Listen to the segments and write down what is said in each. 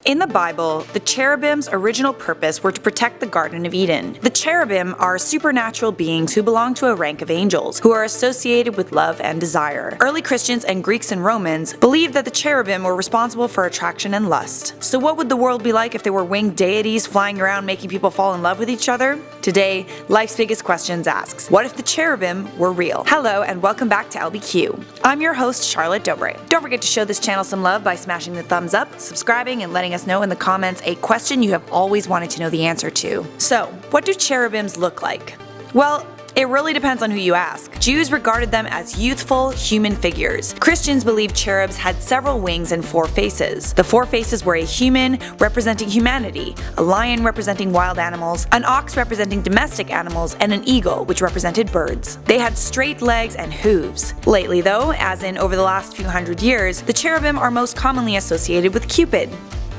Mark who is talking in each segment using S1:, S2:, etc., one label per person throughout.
S1: In the Bible, the cherubim's original purpose were to protect the Garden of Eden. The cherubim are supernatural beings who belong to a rank of angels, who are associated with love and desire. Early Christians and Greeks and Romans believed that the cherubim were responsible for attraction and lust. So what would the world be like if there were winged deities flying around making people fall in love with each other? Today, Life's Biggest Questions asks, what if the cherubim were real? Hello and welcome back to LBQ. I'm your host, Charlotte Dobre. Don't forget to show this channel some love by smashing the thumbs up, subscribing, and letting us know in the comments a question you have always wanted to know the answer to. So, what do cherubims look like? Well, it really depends on who you ask. Jews regarded them as youthful, human figures. Christians believed cherubs had several wings and 4 faces. The 4 faces were a human representing humanity, a lion representing wild animals, an ox representing domestic animals, and an eagle which represented birds. They had straight legs and hooves. Lately though, as in over the last few hundred years, the cherubim are most commonly associated with Cupid.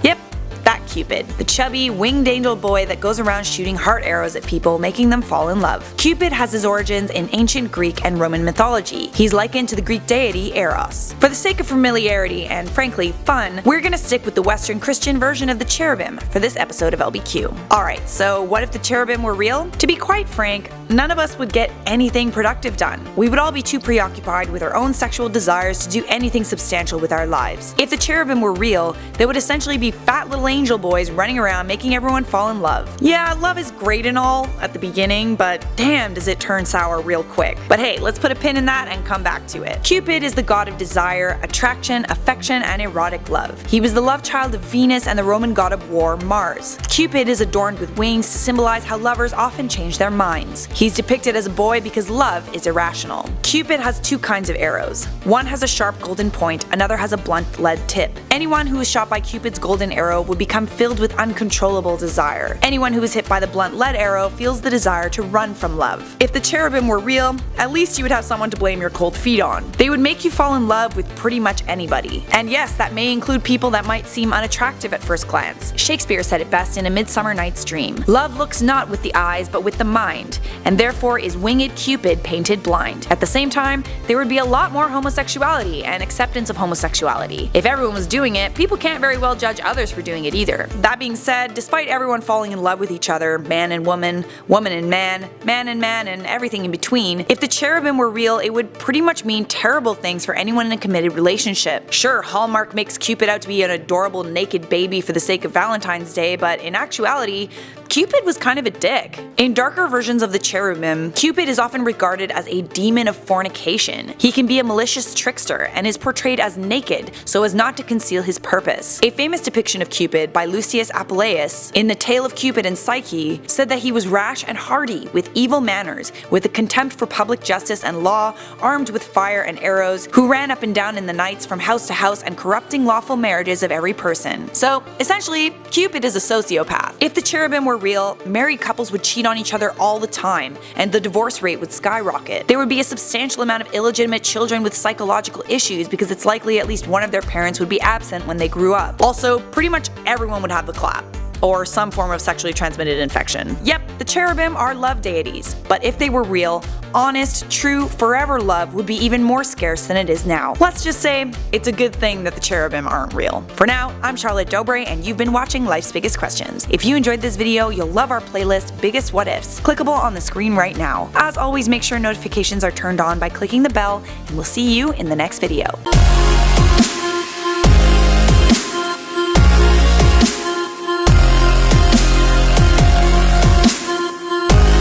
S1: Yep, that Cupid, the chubby, winged angel boy that goes around shooting heart arrows at people, making them fall in love. Cupid has his origins in ancient Greek and Roman mythology. He's likened to the Greek deity Eros. For the sake of familiarity and frankly fun, we're gonna stick with the Western Christian version of the cherubim for this episode of LBQ. Alright, so what if the cherubim were real? To be quite frank, none of us would get anything productive done. We would all be too preoccupied with our own sexual desires to do anything substantial with our lives. If the cherubim were real, they would essentially be fat little angel boys running around making everyone fall in love. Yeah, love is great and all at the beginning, but damn does it turn sour real quick. But hey, let's put a pin in that and come back to it. Cupid is the god of desire, attraction, affection, and erotic love. He was the love child of Venus and the Roman god of war, Mars. Cupid is adorned with wings to symbolize how lovers often change their minds. He's depicted as a boy because love is irrational. Cupid has 2 kinds of arrows. One has a sharp golden point, another has a blunt lead tip. Anyone who is shot by Cupid's golden arrow would become filled with uncontrollable desire. Anyone who is hit by the blunt lead arrow feels the desire to run from love. If the cherubim were real, at least you would have someone to blame your cold feet on. They would make you fall in love with pretty much anybody. And yes, that may include people that might seem unattractive at first glance. Shakespeare said it best in A Midsummer Night's Dream. Love looks not with the eyes but with the mind, and therefore is winged Cupid painted blind. At the same time, there would be a lot more homosexuality and acceptance of homosexuality. If everyone was doing it, people can't very well judge others for doing it either. That being said, despite everyone falling in love with each other, man and woman, woman and man, and everything in between, if the cherubim were real, it would pretty much mean terrible things for anyone in a committed relationship. Sure, Hallmark makes Cupid out to be an adorable naked baby for the sake of Valentine's Day, but in actuality, Cupid was kind of a dick. In darker versions of the cherubim, Cupid is often regarded as a demon of fornication. He can be a malicious trickster and is portrayed as naked so as not to conceal his purpose. A famous depiction of Cupid by Lucius Apuleius in The Tale of Cupid and Psyche said that he was rash and hardy, with evil manners, with a contempt for public justice and law, armed with fire and arrows, who ran up and down in the nights from house to house and corrupting lawful marriages of every person. So essentially, Cupid is a sociopath. If the cherubim were real, married couples would cheat on each other all the time, and the divorce rate would skyrocket. There would be a substantial amount of illegitimate children with psychological issues because it's likely at least one of their parents would be absent when they grew up. Also, pretty much everyone would have the clap, or some form of sexually transmitted infection. Yep, the cherubim are love deities, but if they were real, honest, true, forever love would be even more scarce than it is now. Let's just say, it's a good thing that the cherubim aren't real. For now, I'm Charlotte Dobre and you've been watching Life's Biggest Questions. If you enjoyed this video, you'll love our playlist, Biggest What Ifs, clickable on the screen right now. As always, make sure notifications are turned on by clicking the bell, and we'll see you in the next video.